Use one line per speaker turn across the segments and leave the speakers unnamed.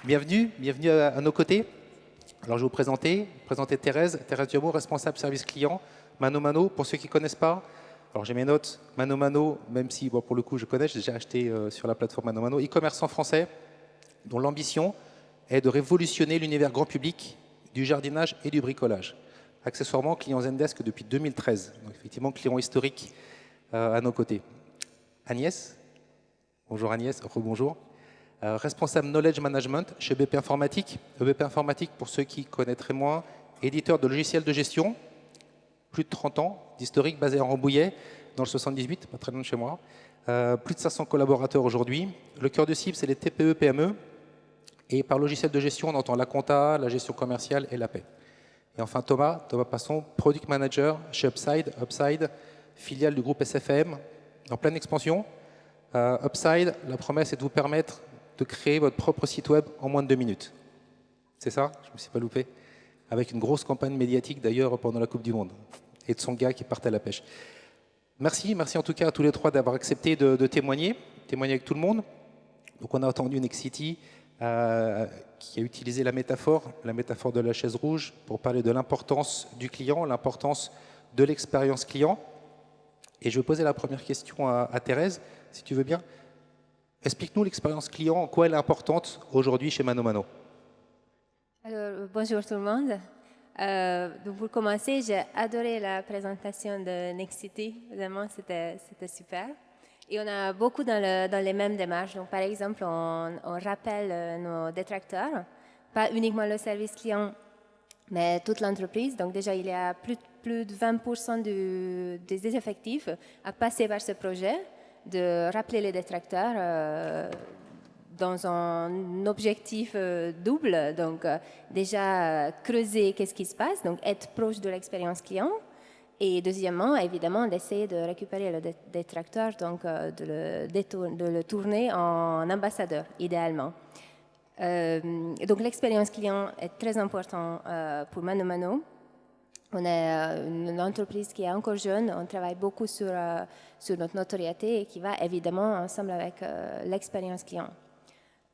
Bienvenue à nos côtés. Alors je vais vous présenter Thérèse Diamo, responsable service client, Mano Mano, pour ceux qui ne connaissent pas. Alors j'ai mes notes, Mano Mano, même si bon, pour le coup je connais, j'ai déjà acheté sur la plateforme Mano Mano, e-commerçant français, dont l'ambition est de révolutionner l'univers grand public du jardinage et du bricolage. Accessoirement, client Zendesk depuis 2013, donc effectivement client historique à nos côtés. Agnès, bonjour Agnès, rebonjour. Responsable Knowledge Management chez BP Informatique. BP Informatique, pour ceux qui connaîtraient moins, éditeur de logiciels de gestion, plus de 30 ans d'historique, basé en Rambouillet, dans le 78, pas très loin de chez moi. Plus de 500 collaborateurs aujourd'hui. Le cœur de cible, c'est les TPE, PME. Et par logiciel de gestion, on entend la compta, la gestion commerciale et la paie. Et enfin Thomas Passon, Product Manager chez Upside. Upside, filiale du groupe SFM, en pleine expansion. Upside, la promesse est de vous permettre de créer votre propre site web en moins de 2 minutes. C'est ça? Je ne me suis pas loupé. Avec une grosse campagne médiatique d'ailleurs pendant la Coupe du Monde. Et de son gars qui partait à la pêche. Merci en tout cas à tous les trois d'avoir accepté de témoigner avec tout le monde. Donc on a entendu Nexity qui a utilisé la métaphore de la chaise rouge pour parler de l'importance du client, l'importance de l'expérience client. Et je vais poser la première question à Thérèse, si tu veux bien. Explique-nous l'expérience client, en quoi elle est importante aujourd'hui chez Mano Mano.
Alors, bonjour tout le monde. Donc pour commencer, j'ai adoré la présentation de Nexity. Vraiment, c'était super. Et on a beaucoup dans les mêmes démarches. Donc, par exemple, on rappelle nos détracteurs, pas uniquement le service client, mais toute l'entreprise. Donc déjà, il y a plus de 20% des effectifs à passer par ce projet, de rappeler les détracteurs dans un objectif double. Donc déjà, creuser qu'est-ce qui se passe, donc être proche de l'expérience client. Et deuxièmement, évidemment, d'essayer de récupérer le détracteur, donc de le tourner en ambassadeur, idéalement. Donc l'expérience client est très importante pour Mano Mano. On est une entreprise qui est encore jeune, on travaille beaucoup sur notre notoriété et qui va évidemment ensemble avec l'expérience client.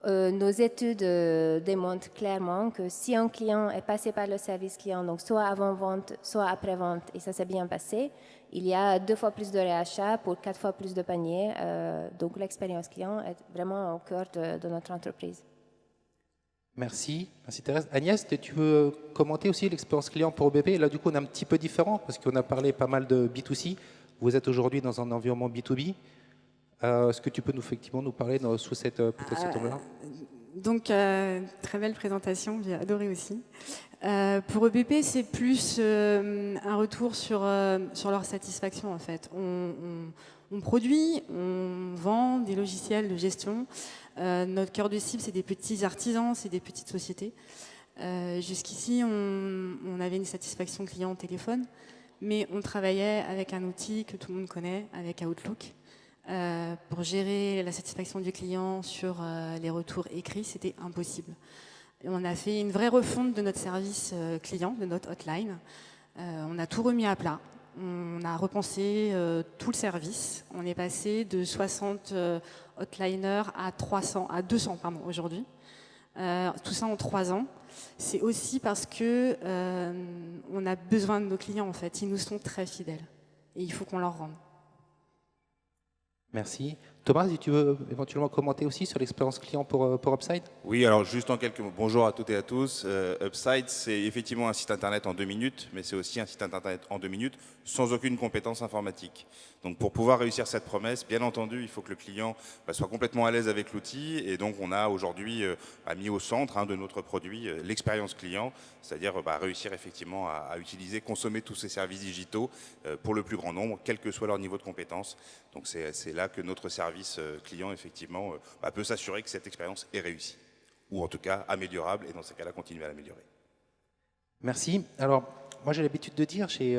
Nos études démontrent clairement que si un client est passé par le service client, donc soit avant-vente, soit après-vente, et ça s'est bien passé, il y a 2 fois plus de réachats pour 4 fois plus de paniers. Donc l'expérience client est vraiment au cœur de notre entreprise.
Merci Thérèse. Agnès, tu veux commenter aussi l'expérience client pour OBP? Là, du coup, on est un petit peu différent parce qu'on a parlé pas mal de B2C. Vous êtes aujourd'hui dans un environnement B2B. Est-ce que tu peux effectivement nous parler sous cet angle-là?
Donc, très belle présentation, j'ai adoré aussi. Pour EBP, c'est plus un retour sur leur satisfaction, en fait. On produit, on vend des logiciels de gestion. Notre cœur de cible, c'est des petits artisans, c'est des petites sociétés. Jusqu'ici, on avait une satisfaction client au téléphone, mais on travaillait avec un outil que tout le monde connaît, avec Outlook. Pour gérer la satisfaction du client sur les retours écrits, c'était impossible. Et on a fait une vraie refonte de notre service client, de notre hotline. On a tout remis à plat. On a repensé tout le service. On est passé de 60 hotliners à 200 aujourd'hui. Tout ça en 3 ans. C'est aussi parce que on a besoin de nos clients en fait. Ils nous sont très fidèles et il faut qu'on leur rende.
Merci. Thomas, si tu veux éventuellement commenter aussi sur l'expérience client pour Upside?
Oui, alors juste en quelques mots. Bonjour à toutes et à tous. Upside, c'est effectivement un site internet en 2 minutes, mais c'est aussi un site internet en 2 minutes sans aucune compétence informatique. Donc pour pouvoir réussir cette promesse, bien entendu, il faut que le client soit complètement à l'aise avec l'outil. Et donc on a aujourd'hui mis au centre de notre produit l'expérience client, c'est-à-dire réussir effectivement à utiliser, consommer tous ces services digitaux pour le plus grand nombre, quel que soit leur niveau de compétence. Donc c'est là que notre service client, effectivement, peut s'assurer que cette expérience est réussie, ou en tout cas améliorable, et dans ces cas-là, continuer à l'améliorer.
Merci. Alors, moi j'ai l'habitude de dire chez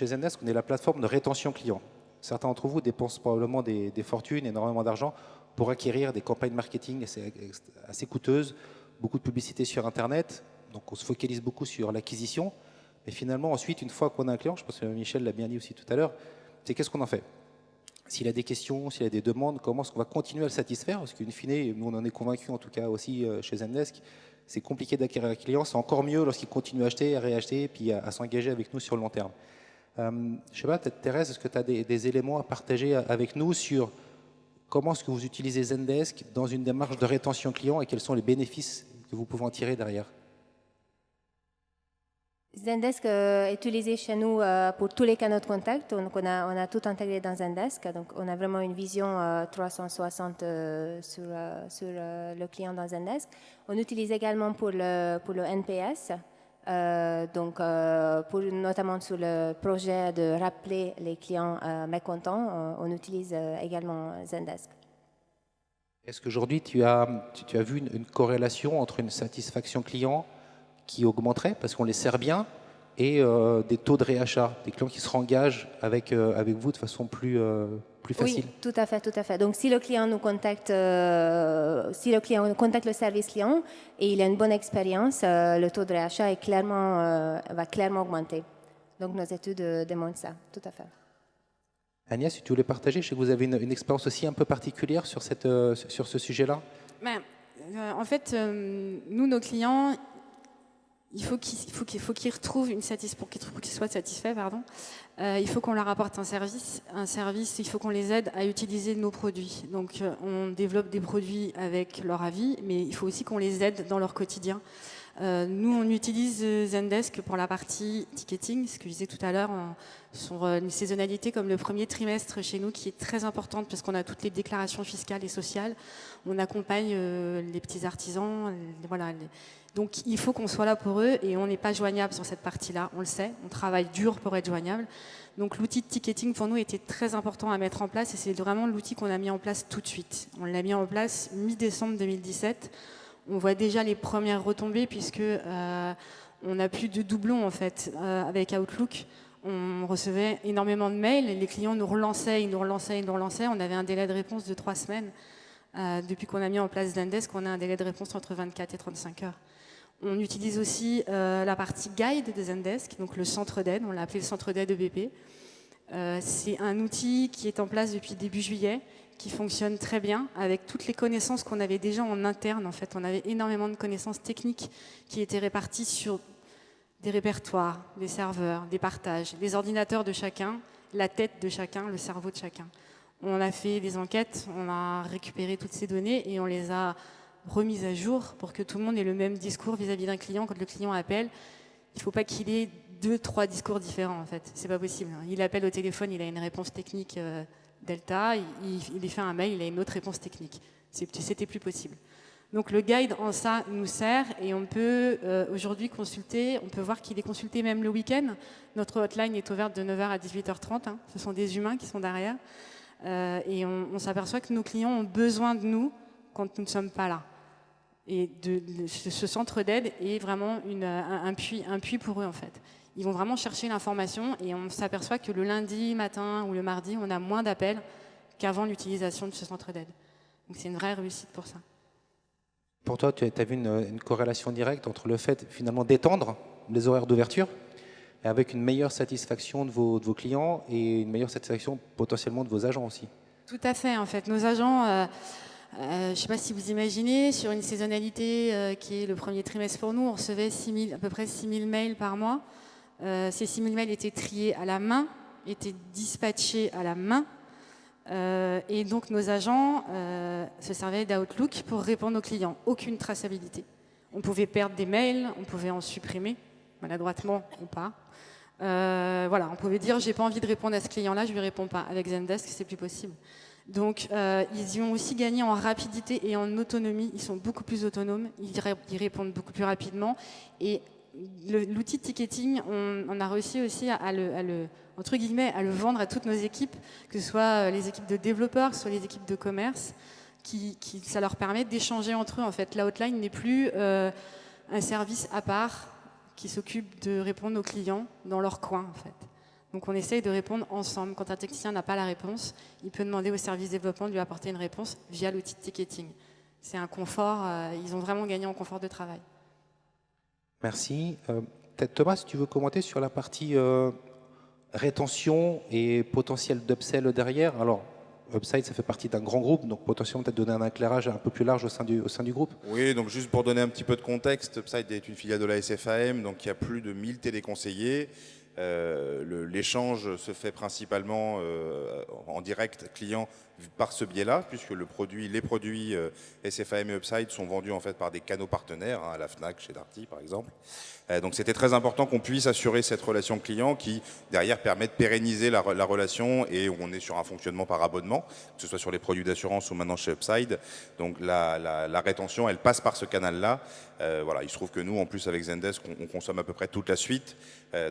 Zendesk qu'on est la plateforme de rétention client. Certains d'entre vous dépensent probablement des fortunes, énormément d'argent pour acquérir des campagnes marketing assez coûteuses, beaucoup de publicité sur Internet, donc on se focalise beaucoup sur l'acquisition, mais finalement ensuite, une fois qu'on a un client, je pense que Michel l'a bien dit aussi tout à l'heure, c'est qu'est-ce qu'on en fait? s'il a des questions, s'il a des demandes, comment est-ce qu'on va continuer à le satisfaire? Parce qu'une fine, nous on en est convaincus, en tout cas aussi chez Zendesk, c'est compliqué d'acquérir un client, c'est encore mieux lorsqu'il continue à acheter, à réacheter, et puis à s'engager avec nous sur le long terme. Je ne sais pas, peut-être Thérèse, est-ce que tu as des éléments à partager avec nous sur comment est-ce que vous utilisez Zendesk dans une démarche de rétention client et quels sont les bénéfices que vous pouvez en tirer derrière?
Zendesk est utilisé chez nous pour tous les canaux de contact. Donc on a tout intégré dans Zendesk. Donc on a vraiment une vision 360 sur le client dans Zendesk. On utilise également pour le NPS. Notamment sur le projet de rappeler les clients mécontents, on utilise également Zendesk.
Est-ce qu'aujourd'hui tu as vu une corrélation entre une satisfaction client qui augmenterait parce qu'on les sert bien et des taux de réachat, des clients qui se engagent avec vous de façon plus facile?
Oui, tout à fait. Donc, si le client nous contacte, si le client contacte le service client et il a une bonne expérience, le taux de réachat va clairement augmenter. Donc, nos études démontrent ça, tout à fait.
Agnès, si tu voulais partager, je sais que vous avez une expérience aussi un peu particulière sur ce sujet-là.
En fait, nous, nos clients, il faut qu'ils retrouvent une pour qu'ils soient satisfaits, il faut qu'on leur apporte un service, il faut qu'on les aide à utiliser nos produits. Donc on développe des produits avec leur avis, mais il faut aussi qu'on les aide dans leur quotidien. Nous, on utilise Zendesk pour la partie ticketing, ce que je disais tout à l'heure, sur une saisonnalité comme le premier trimestre chez nous qui est très importante parce qu'on a toutes les déclarations fiscales et sociales. On accompagne les petits artisans, donc il faut qu'on soit là pour eux et on n'est pas joignable sur cette partie-là, on le sait, on travaille dur pour être joignable. Donc l'outil de ticketing pour nous était très important à mettre en place et c'est vraiment l'outil qu'on a mis en place tout de suite. On l'a mis en place mi-décembre 2017. On voit déjà les premières retombées puisque on n'a plus de doublons en fait avec Outlook. On recevait énormément de mails, les clients nous relançaient, ils nous relançaient. On avait un délai de réponse de 3 semaines. Depuis qu'on a mis en place Zendesk, on a un délai de réponse entre 24 et 35 heures. On utilise aussi la partie guide de Zendesk, donc le centre d'aide, on l'a appelé le centre d'aide EBP. C'est un outil qui est en place depuis début juillet, qui fonctionne très bien avec toutes les connaissances qu'on avait déjà en interne. En fait, on avait énormément de connaissances techniques qui étaient réparties sur des répertoires, des serveurs, des partages, les ordinateurs de chacun, la tête de chacun, le cerveau de chacun. On a fait des enquêtes, on a récupéré toutes ces données et on les a remises à jour pour que tout le monde ait le même discours vis-à-vis d'un client. Quand le client appelle, il ne faut pas qu'il ait 2-3 discours différents en fait. C'est pas possible. Il appelle au téléphone, il a une réponse technique Delta, il lui fait un mail, il a une autre réponse technique. C'était plus possible. Donc le guide en ça nous sert et on peut aujourd'hui consulter, on peut voir qu'il est consulté même le week-end. Notre hotline est ouverte de 9h à 18h30. Ce sont des humains qui sont derrière. Et on s'aperçoit que nos clients ont besoin de nous quand nous ne sommes pas là. Et ce centre d'aide est vraiment un puits pour eux en fait. Ils vont vraiment chercher l'information et on s'aperçoit que le lundi matin ou le mardi, on a moins d'appels qu'avant l'utilisation de ce centre d'aide. Donc c'est une vraie réussite pour ça.
Pour toi, tu as vu une corrélation directe entre le fait finalement d'étendre les horaires d'ouverture et avec une meilleure satisfaction de vos clients et une meilleure satisfaction potentiellement de vos agents aussi?
Tout à fait en fait. Nos agents, je ne sais pas si vous imaginez, sur une saisonnalité qui est le premier trimestre pour nous, on recevait à peu près 6 000 mails par mois. Ces 6 000 mails étaient triés à la main, étaient dispatchés à la main. Et donc nos agents se servaient d'Outlook pour répondre aux clients. Aucune traçabilité. On pouvait perdre des mails, on pouvait en supprimer, maladroitement ou pas. On pouvait dire j'ai pas envie de répondre à ce client-là, je lui réponds pas. Avec Zendesk, c'est plus possible. Donc ils y ont aussi gagné en rapidité et en autonomie. Ils sont beaucoup plus autonomes, ils répondent beaucoup plus rapidement. Et l'outil de ticketing, on a réussi aussi à le vendre à toutes nos équipes, que ce soit les équipes de développeurs, que ce soit les équipes de commerce, ça leur permet d'échanger entre eux. En fait, la hotline n'est plus un service à part qui s'occupe de répondre aux clients dans leur coin. En fait. Donc on essaye de répondre ensemble. Quand un technicien n'a pas la réponse, il peut demander au service développement de lui apporter une réponse via l'outil de ticketing. C'est un confort, ils ont vraiment gagné en confort de travail.
Merci. Peut-être Thomas, si tu veux commenter sur la partie rétention et potentiel d'upsell derrière. Alors, Upside, ça fait partie d'un grand groupe, donc potentiellement peut-être donner un éclairage un peu plus large au sein du groupe.
Oui, donc juste pour donner un petit peu de contexte, Upside est une filiale de la SFAM, donc il y a plus de 1000 téléconseillers. L'échange se fait principalement en direct client par ce biais-là, puisque les produits SFAM et Upside sont vendus en fait par des canaux partenaires, à la Fnac, chez Darty par exemple. Donc c'était très important qu'on puisse assurer cette relation client qui derrière permet de pérenniser la relation, et on est sur un fonctionnement par abonnement, que ce soit sur les produits d'assurance ou maintenant chez Upside. Donc la rétention, elle passe par ce canal-là. Voilà, il se trouve que nous, en plus avec Zendesk, on consomme à peu près toute la suite.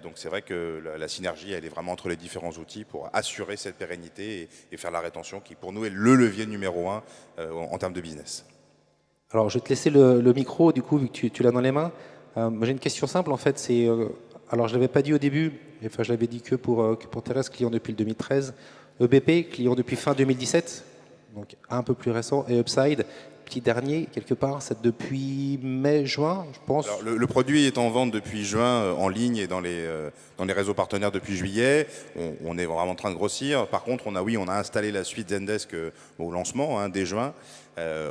Donc c'est vrai que la synergie, elle est vraiment entre les différents outils pour assurer cette pérennité et faire la rétention qui, pour nous, est le levier numéro 1 en termes de business.
Alors, je vais te laisser le micro, du coup, vu que tu l'as dans les mains. J'ai une question simple, en fait. Alors, je ne l'avais pas dit au début, enfin, je l'avais dit que pour Thérèse, client depuis le 2013. EBP, client depuis fin 2017, donc un peu plus récent. Et Upside, petit dernier, quelque part, c'est depuis mai-juin, je pense.
Alors, le produit est en vente depuis juin en ligne et dans les réseaux partenaires depuis juillet. On est vraiment en train de grossir. Par contre, on a installé la suite Zendesk au lancement dès juin.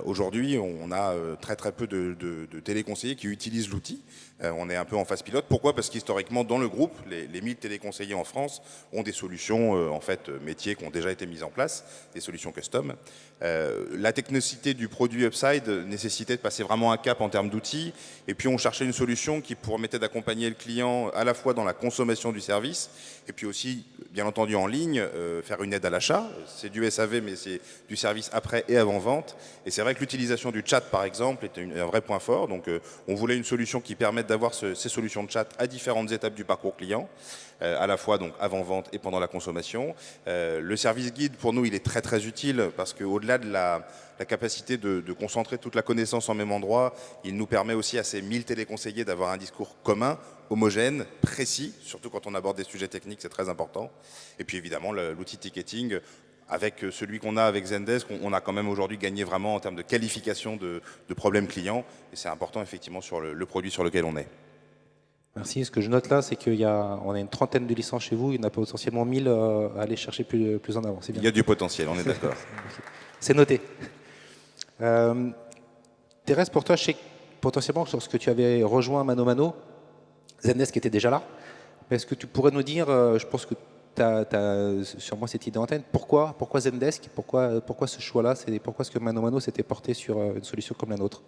Aujourd'hui, on a très peu de téléconseillers qui utilisent l'outil. On est un peu en phase pilote. Pourquoi ? Parce qu'historiquement, dans le groupe, les 1000 téléconseillers en France ont des solutions métiers qui ont déjà été mises en place, des solutions custom. La technicité du produit Upside nécessitait de passer vraiment un cap en termes d'outils. Et puis, on cherchait une solution qui permettait d'accompagner le client à la fois dans la consommation du service et puis aussi, bien entendu, en ligne, faire une aide à l'achat. C'est du SAV, mais c'est du service après et avant-vente. Et c'est vrai que l'utilisation du chat, par exemple, est un vrai point fort. Donc, on voulait une solution qui permette d'avoir ces solutions de chat à différentes étapes du parcours client, à la fois donc avant-vente et pendant la consommation. Le service guide, pour nous, il est très utile parce qu'au-delà de la capacité de concentrer toute la connaissance en même endroit, il nous permet aussi à ces 1000 téléconseillers d'avoir un discours commun, homogène, précis, surtout quand on aborde des sujets techniques, c'est très important. Et puis évidemment, l'outil ticketing, avec celui qu'on a avec Zendesk, on a quand même aujourd'hui gagné vraiment en termes de qualification de problèmes clients. Et c'est important effectivement sur le produit sur lequel on est.
Merci. Ce que je note là, c'est qu'on a une trentaine de licences chez vous. Il y en a potentiellement 1000 à aller chercher plus en avant. C'est bien.
Il y a du potentiel, on est d'accord.
C'est noté. Thérèse, pour toi, je sais que potentiellement, lorsque tu avais rejoint Mano Mano, Zendesk était déjà là. Mais est-ce que tu pourrais nous dire, je pense que tu as sûrement cette idée en tête, pourquoi Zendesk, pourquoi ce choix-là, pourquoi est-ce que Mano Mano s'était porté sur une solution comme la nôtre?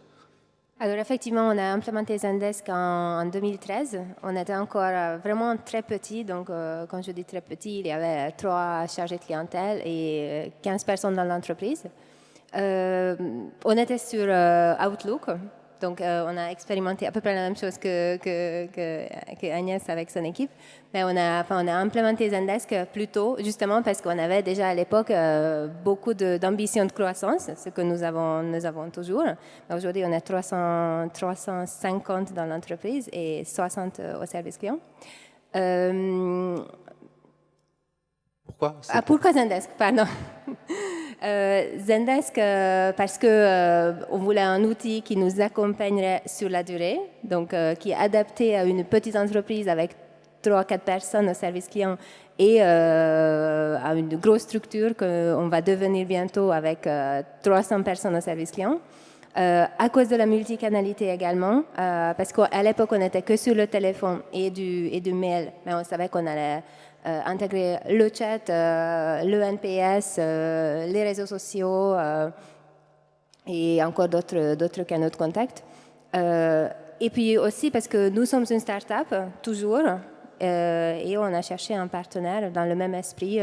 Alors effectivement, on a implémenté Zendesk en 2013. On était encore vraiment très petit, donc quand je dis très petit, il y avait 3 chargés de clientèle et 15 personnes dans l'entreprise. On était sur Outlook, donc on a expérimenté à peu près la même chose que Agnès avec son équipe. Mais on a implémenté Zendesk plus tôt, justement parce qu'on avait déjà à l'époque beaucoup d'ambition de croissance, ce que nous avons toujours. Aujourd'hui, on est 350 dans l'entreprise et 60 au service client. Pourquoi Zendesk, pardon. Zendesk, parce qu'on voulait un outil qui nous accompagnerait sur la durée, donc qui est adapté à une petite entreprise avec 3-4 personnes au service client et à une grosse structure qu'on va devenir bientôt avec 300 personnes au service client. À cause de la multicanalité également, parce qu'à l'époque, on n'était que sur le téléphone et du mail, mais on savait qu'on allait intégrer le chat, le NPS, les réseaux sociaux et encore d'autres canaux de contact. Et puis aussi parce que nous sommes une start-up, toujours, et on a cherché un partenaire dans le même esprit,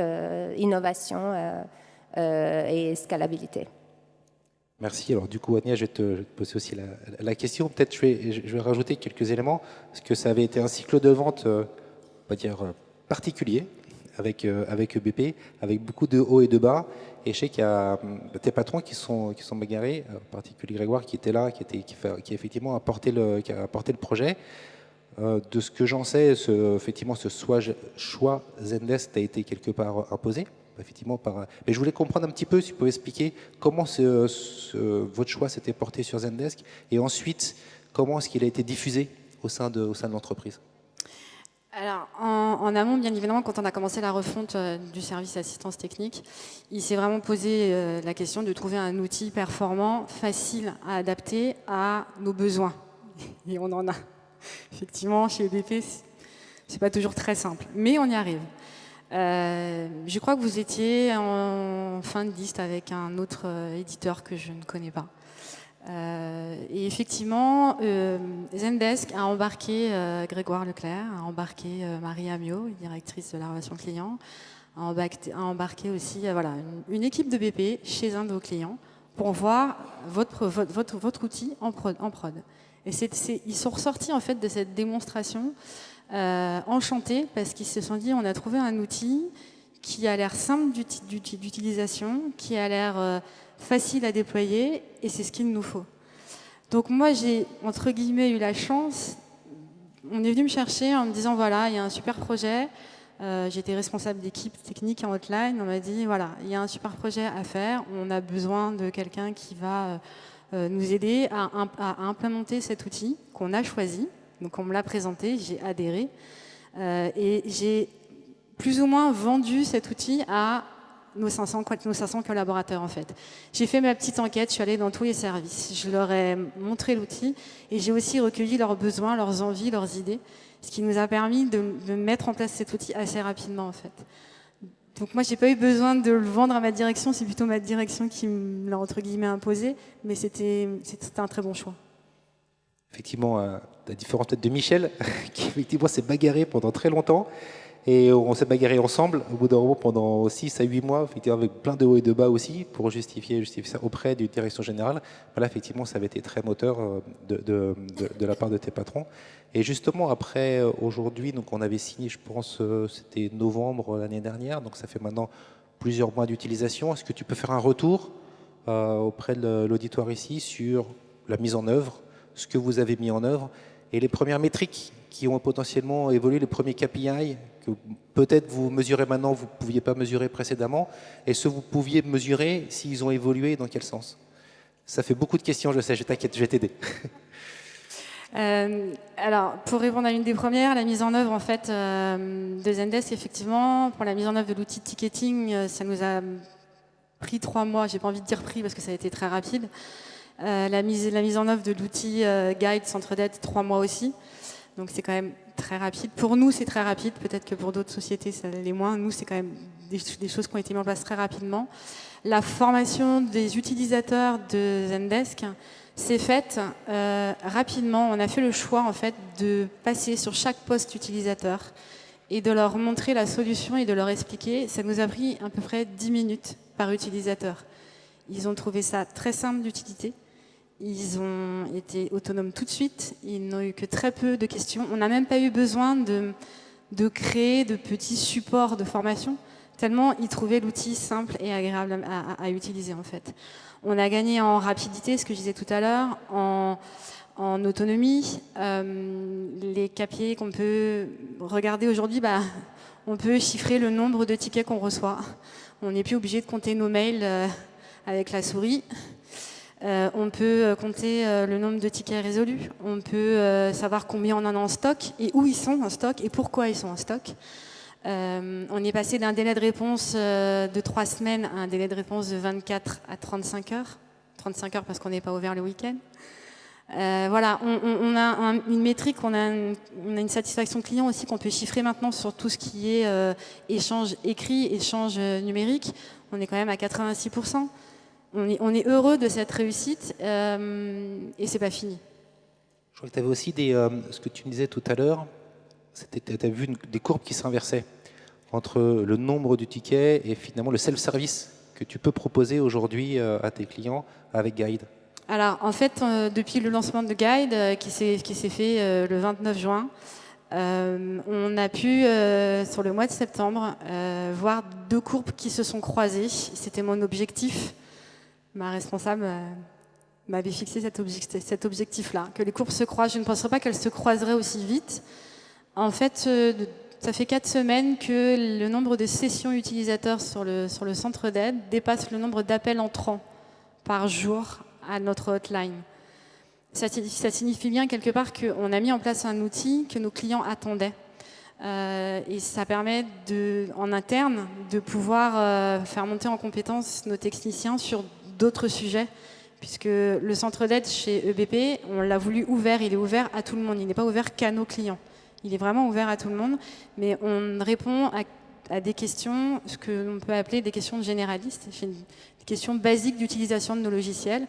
innovation et scalabilité.
Merci. Alors du coup, Agnès, je vais te poser aussi la question. Peut-être je vais rajouter quelques éléments, parce que ça avait été un cycle de vente, on va dire, particulier avec EBP, avec beaucoup de hauts et de bas. Et je sais qu'il y a tes patrons qui sont bagarrés, en particulier Grégoire qui était là, qui a effectivement apporté le projet. De ce que j'en sais, effectivement, ce choix Zendesk a été quelque part imposé. Effectivement, mais je voulais comprendre un petit peu, si vous pouvez expliquer comment votre choix s'était porté sur Zendesk et ensuite comment est-ce qu'il a été diffusé au sein de l'entreprise.
Alors, en amont, bien évidemment, quand on a commencé la refonte du service assistance technique, il s'est vraiment posé la question de trouver un outil performant, facile à adapter à nos besoins. Et on en a. Effectivement, chez EDP, c'est pas toujours très simple, mais on y arrive. Je crois que vous étiez en fin de liste avec un autre éditeur que je ne connais pas. Et effectivement, Zendesk a embarqué Grégoire Leclerc, a embarqué Marie Amiot, directrice de la relation client, a embarqué aussi une équipe de BP chez un de vos clients pour voir votre outil en prod. Et ils sont ressortis en fait de cette démonstration enchantés parce qu'ils se sont dit on a trouvé un outil qui a l'air simple d'utilisation, qui a l'air facile à déployer, et c'est ce qu'il nous faut. Donc moi, j'ai, entre guillemets, eu la chance. On est venu me chercher en me disant, voilà, il y a un super projet. J'étais responsable d'équipe technique en hotline. On m'a dit, voilà, il y a un super projet à faire. On a besoin de quelqu'un qui va nous aider à implémenter cet outil qu'on a choisi. Donc on me l'a présenté, j'ai adhéré. Et j'ai plus ou moins vendu cet outil à nos 500 collaborateurs en fait. J'ai fait ma petite enquête, je suis allée dans tous les services, je leur ai montré l'outil et j'ai aussi recueilli leurs besoins, leurs envies, leurs idées, ce qui nous a permis de mettre en place cet outil assez rapidement en fait. Donc moi j'ai pas eu besoin de le vendre à ma direction, c'est plutôt ma direction qui me l'a entre guillemets imposé, mais c'était un très bon choix.
Effectivement, la différence peut-être de Michel, qui effectivement s'est bagarré pendant très longtemps. Et on s'est bagarré ensemble, au bout d'un moment, pendant 6 à 8 mois, effectivement, avec plein de hauts et de bas aussi, pour justifier ça auprès du direction générale. Là, effectivement, ça avait été très moteur de la part de tes patrons. Et justement, après, aujourd'hui, donc on avait signé, je pense, c'était novembre l'année dernière, donc ça fait maintenant plusieurs mois d'utilisation. Est-ce que tu peux faire un retour auprès de l'auditoire ici sur la mise en œuvre, ce que vous avez mis en œuvre, et les premières métriques qui ont potentiellement évolué, les premiers KPI que peut-être vous mesurez maintenant, vous ne pouviez pas mesurer précédemment, et ceux que vous pouviez mesurer, s'ils ont évolué et dans quel sens? Ça fait beaucoup de questions, je sais, je t'inquiète, je vais t'aider.
Alors, pour répondre à l'une des premières, la mise en œuvre en fait, de Zendesk, effectivement, pour la mise en œuvre de l'outil de ticketing, ça nous a pris 3 mois, j'ai pas envie de dire pris parce que ça a été très rapide. La mise en œuvre de l'outil Guide Centre d'aide, 3 mois aussi. Donc c'est quand même très rapide. Pour nous, c'est très rapide. Peut-être que pour d'autres sociétés, ça l'est moins. Nous, c'est quand même des choses qui ont été mises en place très rapidement. La formation des utilisateurs de Zendesk s'est faite rapidement. On a fait le choix en fait de passer sur chaque poste utilisateur et de leur montrer la solution et de leur expliquer. Ça nous a pris à peu près 10 minutes par utilisateur. Ils ont trouvé ça très simple d'utilité. Ils ont été autonomes tout de suite. Ils n'ont eu que très peu de questions. On n'a même pas eu besoin de créer de petits supports de formation, tellement ils trouvaient l'outil simple et agréable à utiliser en fait. On a gagné en rapidité, ce que je disais tout à l'heure, en autonomie. Les KPI qu'on peut regarder aujourd'hui, on peut chiffrer le nombre de tickets qu'on reçoit. On n'est plus obligé de compter nos mails avec la souris. On peut compter le nombre de tickets résolus. On peut savoir combien on en a en stock et où ils sont en stock et pourquoi ils sont en stock. On est passé d'un délai de réponse de 3 semaines à un délai de réponse de 24 à 35 heures. 35 heures parce qu'on n'est pas ouvert le week-end. Voilà, on a une métrique, on a une satisfaction client aussi qu'on peut chiffrer maintenant sur tout ce qui est échange écrit, échange numérique. On est quand même à 86%. On est heureux de cette réussite et c'est pas fini.
Je crois que tu avais aussi ce que tu me disais tout à l'heure, tu as vu des courbes qui s'inversaient entre le nombre de tickets et finalement le self-service que tu peux proposer aujourd'hui à tes clients avec Guide.
Alors en fait, depuis le lancement de Guide qui s'est fait le 29 juin, on a pu, sur le mois de septembre, voir 2 courbes qui se sont croisées. C'était mon objectif. Ma responsable m'avait fixé cet objectif-là, que les courbes se croisent. Je ne penserais pas qu'elles se croiseraient aussi vite. En fait, ça fait 4 semaines que le nombre de sessions utilisateurs sur le centre d'aide dépasse le nombre d'appels entrants par jour à notre hotline. Ça signifie bien quelque part qu'on a mis en place un outil que nos clients attendaient. Et ça permet en interne de pouvoir faire monter en compétence nos techniciens sur d'autres sujets, puisque le centre d'aide chez EBP, on l'a voulu ouvert, il est ouvert à tout le monde, il n'est pas ouvert qu'à nos clients. Il est vraiment ouvert à tout le monde, mais on répond à des questions, ce que l'on peut appeler des questions généralistes, des questions basiques d'utilisation de nos logiciels.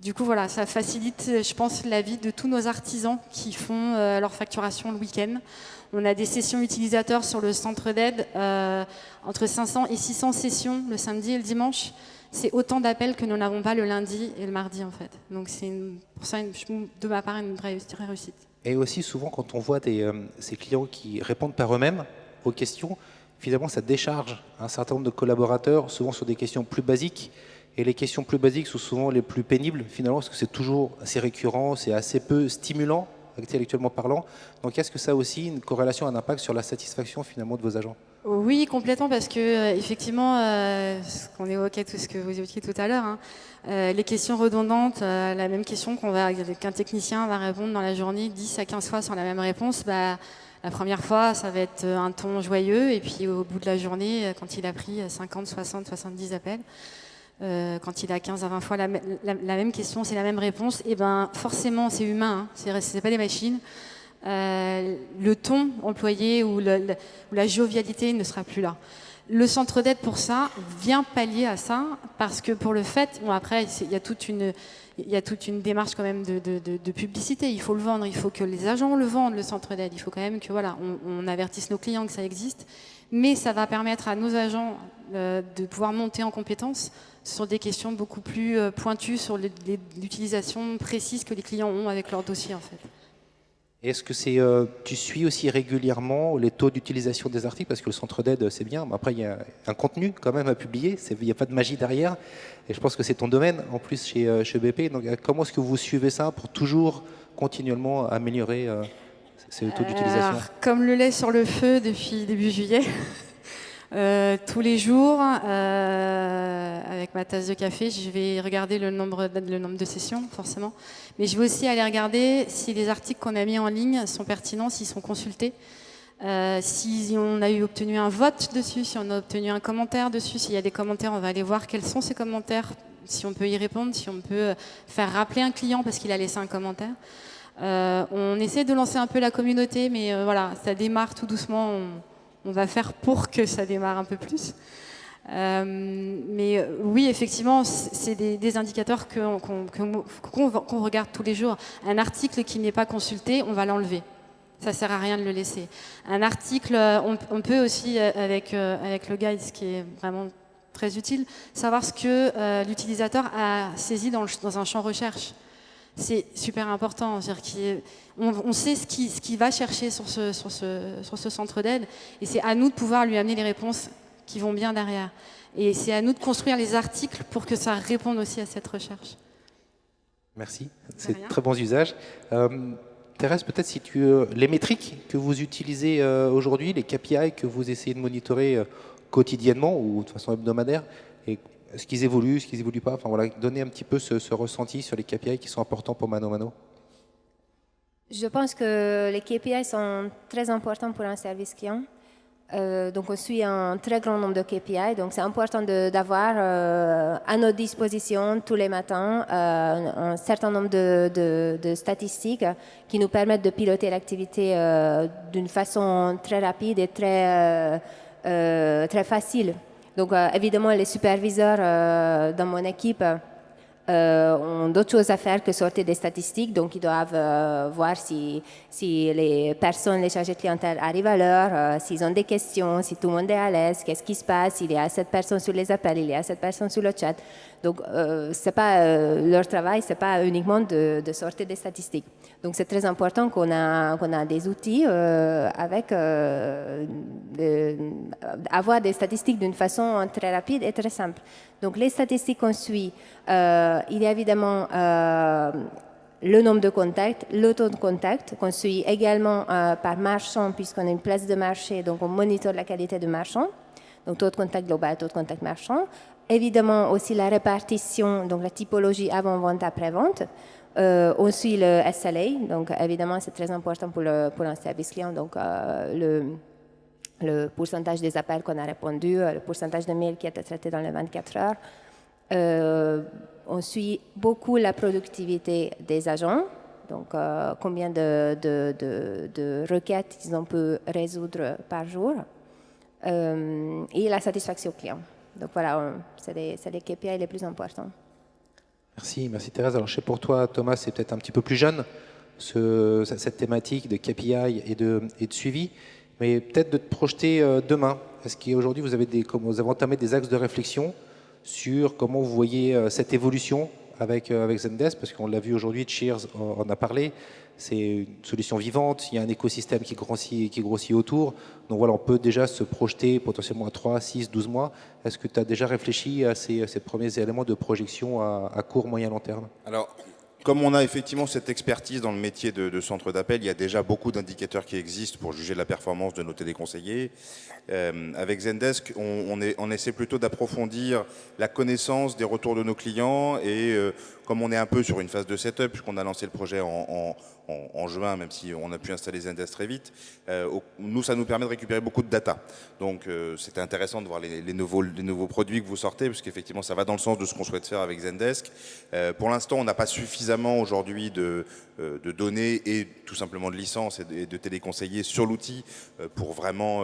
Du coup, voilà, ça facilite, je pense, la vie de tous nos artisans qui font leur facturation le week-end. On a des sessions utilisateurs sur le centre d'aide, entre 500 et 600 sessions le samedi et le dimanche. C'est autant d'appels que nous n'avons pas le lundi et le mardi, en fait. Donc c'est pour ça, de ma part, une vraie réussite.
Et aussi, souvent, quand on voit ces clients qui répondent par eux-mêmes aux questions, finalement, ça décharge un certain nombre de collaborateurs, souvent sur des questions plus basiques. Et les questions plus basiques sont souvent les plus pénibles, finalement, parce que c'est toujours assez récurrent, c'est assez peu stimulant, intellectuellement parlant. Donc, est-ce que ça a aussi une corrélation, un impact sur la satisfaction, finalement, de vos agents?
Oui, complètement, parce que effectivement, ce qu'on évoquait, tout ce que vous évoquiez tout à l'heure, hein, les questions redondantes, la même question qu'un technicien va répondre dans la journée 10 à 15 fois sur la même réponse, la première fois, ça va être un ton joyeux, et puis au bout de la journée, quand il a pris 50, 60, 70 appels, quand il a 15 à 20 fois la même question, c'est la même réponse, et ben forcément, c'est humain, hein, c'est pas des machines. Le ton employé ou la jovialité ne sera plus là. Le centre d'aide pour ça vient pallier à ça, parce que pour le fait, bon après il y a toute une démarche quand même de publicité. Il faut le vendre, il faut que les agents le vendent, le centre d'aide. Il faut quand même que voilà, on avertisse nos clients que ça existe, mais ça va permettre à nos agents de pouvoir monter en compétences sur des questions beaucoup plus pointues sur l'utilisation précise que les clients ont avec leur dossier en fait.
Est-ce que tu suis aussi régulièrement les taux d'utilisation des articles? Parce que le centre d'aide, c'est bien, mais après, il y a un contenu quand même à publier, il n'y a pas de magie derrière. Et je pense que c'est ton domaine, en plus, chez BP. Donc, comment est-ce que vous suivez ça pour toujours, continuellement améliorer ces taux d'utilisation?
Comme le lait sur le feu depuis début juillet. Tous les jours, avec ma tasse de café, je vais regarder le nombre de sessions, forcément. Mais je vais aussi aller regarder si les articles qu'on a mis en ligne sont pertinents, s'ils sont consultés, si on a obtenu un vote dessus, si on a obtenu un commentaire dessus. S'il y a des commentaires, on va aller voir quels sont ces commentaires, si on peut y répondre, si on peut faire rappeler un client parce qu'il a laissé un commentaire. On essaie de lancer un peu la communauté, mais voilà, ça démarre tout doucement. On va faire pour que ça démarre un peu plus. Mais oui, effectivement, c'est des indicateurs qu'on regarde tous les jours. Un article qui n'est pas consulté, on va l'enlever. Ça ne sert à rien de le laisser. Un article, on peut aussi, avec le guide, ce qui est vraiment très utile, savoir ce que l'utilisateur a saisi dans un champ recherche. C'est super important. On sait ce qu'il va chercher sur ce centre d'aide, et c'est à nous de pouvoir lui amener les réponses qui vont bien derrière. Et c'est à nous de construire les articles pour que ça réponde aussi à cette recherche.
Merci, c'est très bons usages. Thérèse, peut-être les métriques que vous utilisez aujourd'hui, les KPI que vous essayez de monitorer quotidiennement ou de façon hebdomadaire, et est-ce qu'ils évoluent, est-ce qu'ils n'évoluent pas? Enfin, voilà, donnez un petit peu ce ressenti sur les KPI qui sont importants pour Mano Mano.
Je pense que les KPI sont très importants pour un service client. Donc on suit un très grand nombre de KPI, donc c'est important d'avoir à notre disposition tous les matins un certain nombre de statistiques qui nous permettent de piloter l'activité d'une façon très rapide et très facile. Donc évidemment les superviseurs dans mon équipe ont d'autres choses à faire que sortir des statistiques, donc ils doivent voir si les personnes, les chargés de clientèle arrivent à l'heure, s'ils ont des questions, si tout le monde est à l'aise, qu'est-ce qui se passe, il y a assez de personnes sur les appels, il y a assez de personnes sur le chat. Donc c'est pas leur travail, c'est pas uniquement de sortir des statistiques. Donc c'est très important qu'on a des outils avec avoir des statistiques d'une façon très rapide et très simple. Donc les statistiques qu'on suit, il y a évidemment le nombre de contacts, le taux de contact qu'on suit également par marchand, puisqu'on a une place de marché, donc on monitore la qualité de marchand, donc taux de contact global, taux de contact marchand. Évidemment aussi la répartition, donc la typologie avant-vente, après-vente. On suit le SLA, donc évidemment c'est très important pour un service client, donc le pourcentage des appels qu'on a répondu, le pourcentage de mails qui a été traité dans les 24 heures. On suit beaucoup la productivité des agents, donc combien de requêtes ils ont pu résoudre par jour, et la satisfaction client. Donc voilà, c'est les KPI les plus importants.
Merci Thérèse. Alors je sais pour toi, Thomas, c'est peut-être un petit peu plus jeune, cette thématique de KPI et de suivi, mais peut-être de te projeter demain. Est-ce qu'aujourd'hui vous avez entamé des axes de réflexion sur comment vous voyez cette évolution avec Zendesk, parce qu'on l'a vu aujourd'hui, Cheers en a parlé, c'est une solution vivante, il y a un écosystème qui grossit autour, donc voilà, on peut déjà se projeter potentiellement à 3, 6, 12 mois. Est-ce que tu as déjà réfléchi à ces premiers éléments de projection à court, moyen, long terme?
Alors, comme on a effectivement cette expertise dans le métier de centre d'appel, il y a déjà beaucoup d'indicateurs qui existent pour juger la performance de nos téléconseillers. Avec Zendesk, on essaie plutôt d'approfondir la connaissance des retours de nos clients et comme on est un peu sur une phase de setup, puisqu'on a lancé le projet en juin, même si on a pu installer Zendesk très vite, nous, ça nous permet de récupérer beaucoup de data. Donc, c'était intéressant de voir les nouveaux produits que vous sortez, parce qu'effectivement, ça va dans le sens de ce qu'on souhaite faire avec Zendesk. Pour l'instant, on n'a pas suffisamment aujourd'hui de données et tout simplement de licences et de téléconseillers sur l'outil pour vraiment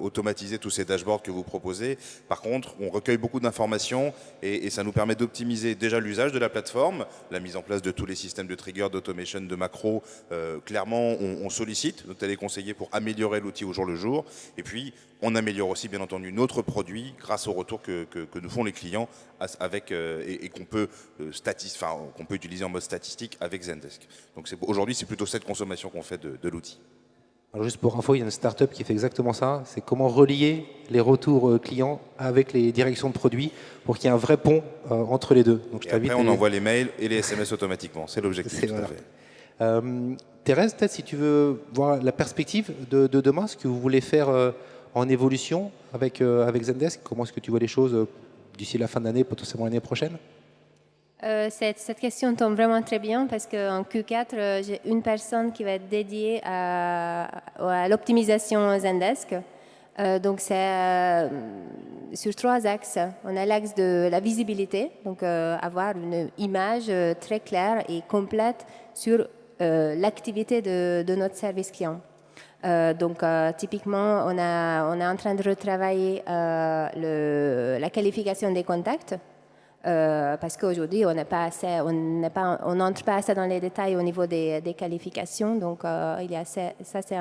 automatiser tous ces dashboards que vous proposez. Par contre, on recueille beaucoup d'informations et ça nous permet d'optimiser déjà l'usage de la plateforme, la mise en place de tous les systèmes de trigger, d'automation, de macro. Clairement, on sollicite nos téléconseillers pour améliorer l'outil au jour le jour. Et puis, on améliore aussi, bien entendu, notre produit grâce aux retours que nous font les clients et qu'on peut utiliser en mode statistique avec Zendesk. Donc aujourd'hui, c'est plutôt cette consommation qu'on fait de l'outil.
Alors juste pour info, il y a une start-up qui fait exactement ça. C'est comment relier les retours clients avec les directions de produits pour qu'il y ait un vrai pont entre les deux.
Donc, et après, on envoie les mails et les SMS automatiquement. C'est l'objectif, tout à fait.
Thérèse, peut-être si tu veux voir la perspective de demain, ce que vous voulez faire en évolution avec Zendesk, comment est-ce que tu vois les choses d'ici la fin d'année, potentiellement l'année prochaine?
Cette question tombe vraiment très bien parce qu'en Q4, j'ai une personne qui va être dédiée à l'optimisation Zendesk. Donc, c'est sur 3 axes. On a l'axe de la visibilité, donc avoir une image très claire et complète sur l'activité de notre service client. Donc, typiquement, on est en train de retravailler la qualification des contacts. Parce qu'aujourd'hui, on n'entre pas assez dans les détails au niveau des qualifications. Donc, ça, c'est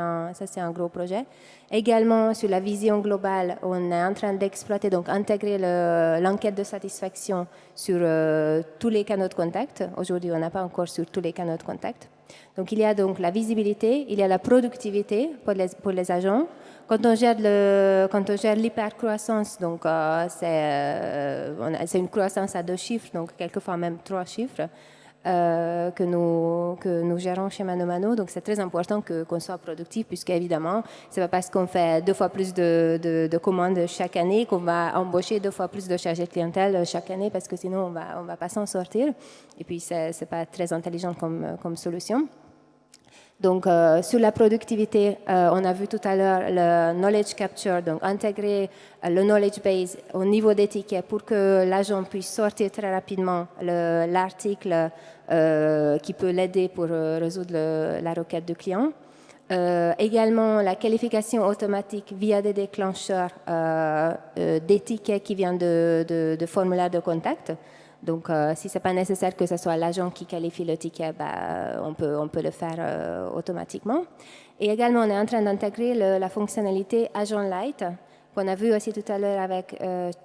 un gros projet. Également, sur la vision globale, on est en train d'exploiter, donc intégrer l'enquête de satisfaction sur tous les canaux de contact. Aujourd'hui, on n'a pas encore sur tous les canaux de contact. Donc, il y a donc la visibilité, il y a la productivité pour les agents. Quand on gère l'hypercroissance, donc c'est une croissance à 2 chiffres, donc quelquefois même 3 chiffres, que nous gérons chez ManoMano. Donc c'est très important qu'on soit productif, puisque évidemment, c'est pas parce qu'on fait 2 fois plus de commandes chaque année qu'on va embaucher 2 fois plus de chargés de clientèle chaque année, parce que sinon on va pas s'en sortir. Et puis c'est pas très intelligent comme solution. Donc, sur la productivité, on a vu tout à l'heure le knowledge capture, donc intégrer le knowledge base au niveau des tickets pour que l'agent puisse sortir très rapidement l'article qui peut l'aider pour résoudre la requête du client. Également, la qualification automatique via des déclencheurs des tickets qui viennent de formulaires de contact. Donc, si ce n'est pas nécessaire que ce soit l'agent qui qualifie le ticket, on peut le faire automatiquement. Et également, on est en train d'intégrer la fonctionnalité Agent Light, qu'on a vu aussi tout à l'heure avec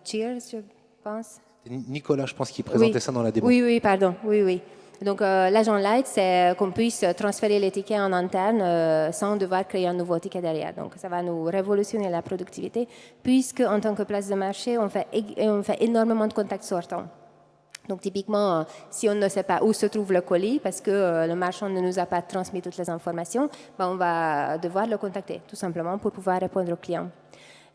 Cheers, je pense.
Nicolas, je pense, qui présentait ça dans la démo.
Oui, pardon. Oui. Donc, l'Agent Light, c'est qu'on puisse transférer les tickets en interne sans devoir créer un nouveau ticket derrière. Donc, ça va nous révolutionner la productivité, puisque en tant que place de marché, on fait énormément de contacts sortants. Donc, typiquement, si on ne sait pas où se trouve le colis, parce que le marchand ne nous a pas transmis toutes les informations, on va devoir le contacter, tout simplement, pour pouvoir répondre aux clients.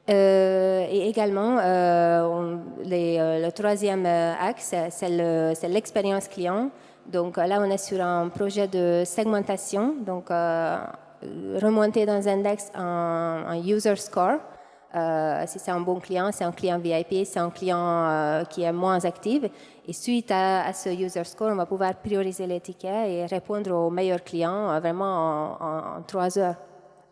Et également, le troisième axe, c'est l'expérience client. Donc là, on est sur un projet de segmentation, donc remonter dans Zendesk un user score. Si c'est un bon client, c'est un client VIP, c'est un client qui est moins actif. Et suite à ce user score, on va pouvoir prioriser les tickets et répondre aux meilleurs clients vraiment en 3 heures,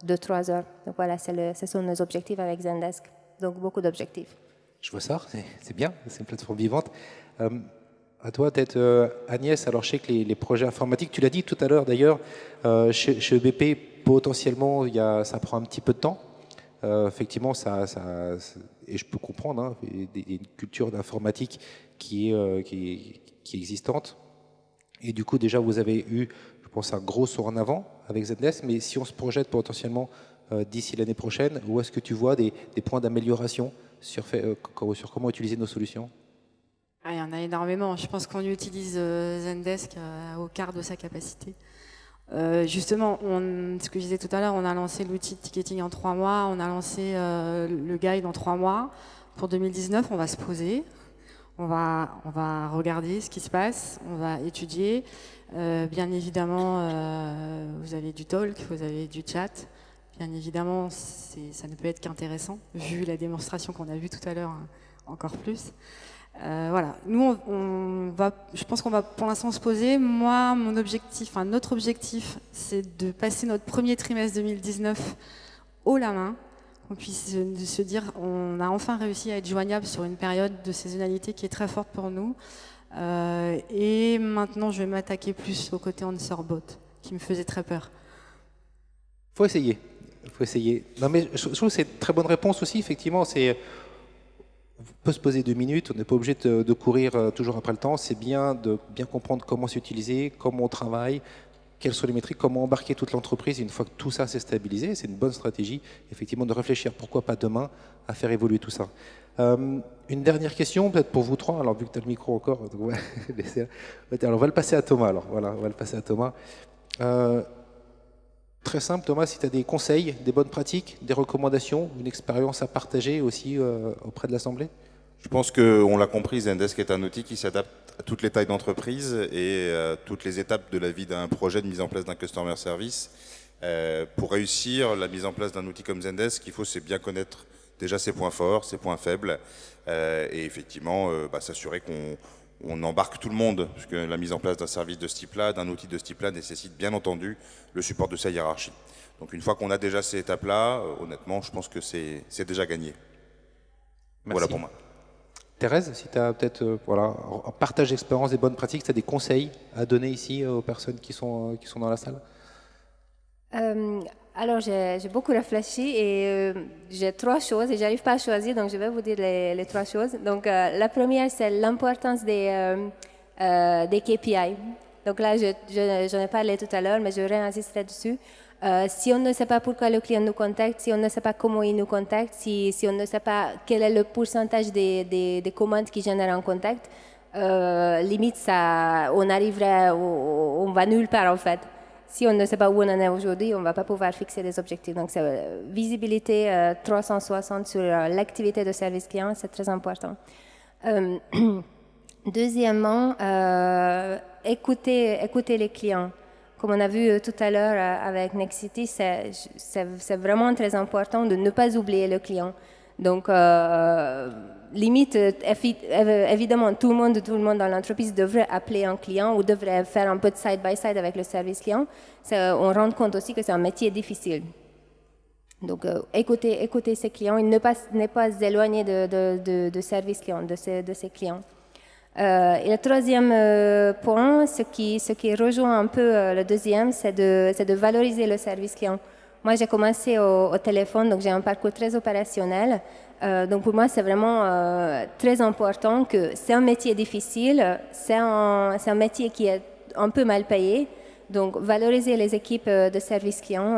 2-3 heures. Donc voilà, ce sont nos objectifs avec Zendesk. Donc beaucoup d'objectifs.
Je vois ça, c'est bien, c'est une plateforme vivante. À toi, peut-être Agnès, alors je sais que les projets informatiques, tu l'as dit tout à l'heure d'ailleurs, chez EBP, potentiellement, ça prend un petit peu de temps. Effectivement, et je peux comprendre, hein, il y a une culture d'informatique qui est existante. Et du coup, déjà, vous avez eu, je pense, un gros saut en avant avec Zendesk, mais si on se projette potentiellement d'ici l'année prochaine, où est-ce que tu vois des points d'amélioration sur comment utiliser nos solutions?
Il y en a énormément. Je pense qu'on utilise Zendesk au quart de sa capacité. Justement, ce que je disais tout à l'heure, on a lancé l'outil de ticketing en 3 mois, on a lancé le guide en 3 mois. Pour 2019, on va se poser, on va regarder ce qui se passe, on va étudier. Bien évidemment, vous avez du talk, vous avez du chat. Bien évidemment, ça ne peut être qu'intéressant, vu la démonstration qu'on a vue tout à l'heure, encore plus. Voilà, nous, je pense qu'on va pour l'instant se poser. Moi, notre objectif, c'est de passer notre premier trimestre 2019 haut la main, qu'on puisse se dire, on a enfin réussi à être joignable sur une période de saisonnalité qui est très forte pour nous. Et maintenant, je vais m'attaquer plus au côté answerbot, qui me faisait très peur.
Faut essayer. Non, mais je trouve que c'est une très bonne réponse aussi, effectivement. On peut se poser 2 minutes, on n'est pas obligé de courir toujours après le temps. C'est bien de bien comprendre comment c'est utilisé, comment on travaille, quelles sont les métriques, comment embarquer toute l'entreprise. Une fois que tout ça s'est stabilisé, c'est une bonne stratégie, effectivement, de réfléchir, pourquoi pas demain, à faire évoluer tout ça. Une dernière question, peut-être pour vous trois. Alors, vu que tu as le micro encore, donc alors, on va le passer à Thomas. Alors, voilà, on va le passer à Thomas. Très simple, Thomas, si tu as des conseils, des bonnes pratiques, des recommandations, une expérience à partager aussi auprès de l'Assemblée.
Je pense qu'on l'a compris, Zendesk est un outil qui s'adapte à toutes les tailles d'entreprise et à toutes les étapes de la vie d'un projet de mise en place d'un customer service. Pour réussir la mise en place d'un outil comme Zendesk, ce qu'il faut, c'est bien connaître déjà ses points forts, ses points faibles, et effectivement s'assurer qu'on embarque tout le monde, puisque la mise en place d'un service de ce type-là, d'un outil de ce type-là, nécessite bien entendu le support de sa hiérarchie. Donc une fois qu'on a déjà ces étapes-là, honnêtement, je pense que c'est déjà gagné.
Merci.
Voilà pour moi.
Thérèse, si tu as peut-être un partage d'expérience, des bonnes pratiques, tu as des conseils à donner ici aux personnes qui sont dans la salle?
Alors, j'ai beaucoup réfléchi et j'ai 3 choses et j'arrive pas à choisir, donc je vais vous dire les 3 choses. Donc, la première, c'est l'importance des KPI. Donc là, j'en ai parlé tout à l'heure, mais je réinsisterai dessus. Si on ne sait pas pourquoi le client nous contacte, si on ne sait pas comment il nous contacte, si on ne sait pas quel est le pourcentage des commandes qui génèrent un contact, limite, on va nulle part en fait. Si on ne sait pas où on en est aujourd'hui, on ne va pas pouvoir fixer des objectifs. Donc, visibilité 360 sur l'activité de service client, c'est très important. Deuxièmement, écouter les clients. Comme on a vu tout à l'heure avec Nexity, c'est vraiment très important de ne pas oublier le client. Donc, limite, évidemment, tout le monde dans l'entreprise devrait appeler un client ou devrait faire un peu de side-by-side avec le service client. On rend compte aussi que c'est un métier difficile. Donc, écouter ses clients et ne pas s'éloigner de service client, de ses clients. Et le troisième point, ce qui rejoint un peu le deuxième, c'est de valoriser le service client. Moi, j'ai commencé au téléphone, donc j'ai un parcours très opérationnel. Donc pour moi, c'est vraiment très important que c'est un métier difficile, c'est un métier qui est un peu mal payé. Donc valoriser les équipes de service client,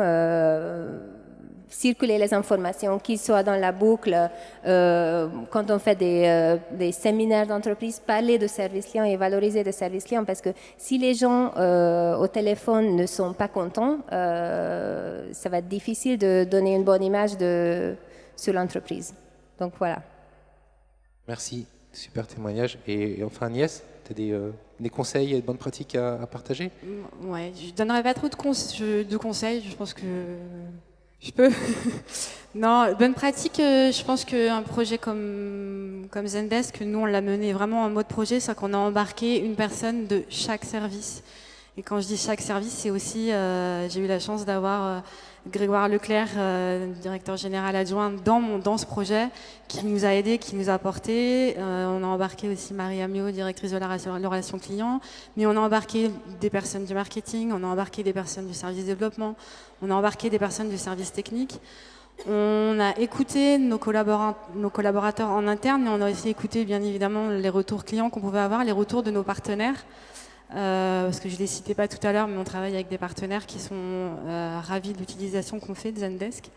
circuler les informations, qu'ils soient dans la boucle, quand on fait des séminaires d'entreprise, parler de service client et valoriser le service client, parce que si les gens au téléphone ne sont pas contents, ça va être difficile de donner une bonne image sur l'entreprise. Donc voilà.
Merci, super témoignage. Et enfin Agnès, Tu as des conseils et de bonnes pratiques à partager?
Ouais, je donnerai pas trop de conseils, je pense que je peux. Non, bonne pratique, je pense qu'un projet comme Zendesk, nous on l'a mené vraiment en mode projet, c'est qu'on a embarqué une personne de chaque service. Et quand je dis chaque service, c'est aussi, j'ai eu la chance d'avoir Grégoire Leclerc, directeur général adjoint dans ce projet, qui nous a aidés, qui nous a apporté. On a embarqué aussi Marie Amiot, directrice de la relation client, mais on a embarqué des personnes du marketing, on a embarqué des personnes du service développement, on a embarqué des personnes du service technique. On a écouté nos collaborateurs en interne et on a aussi écouté bien évidemment les retours clients qu'on pouvait avoir, les retours de nos partenaires. Parce que je ne les citais pas tout à l'heure, mais on travaille avec des partenaires qui sont ravis de l'utilisation qu'on fait de Zendesk.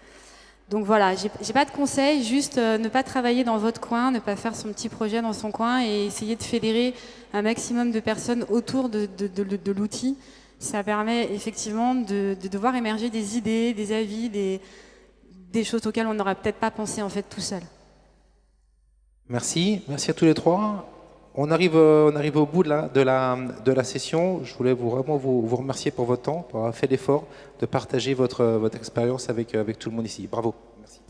Donc voilà, j'ai pas de conseils, juste ne pas travailler dans votre coin, ne pas faire son petit projet dans son coin et essayer de fédérer un maximum de personnes autour de l'outil. Ça permet effectivement de voir émerger des idées, des avis, des choses auxquelles on n'aurait peut-être pas pensé en fait tout seul.
Merci à tous les trois. On arrive au bout de la session. Je voulais vraiment vous remercier pour votre temps, pour avoir fait l'effort de partager votre expérience avec tout le monde ici. Bravo. Merci.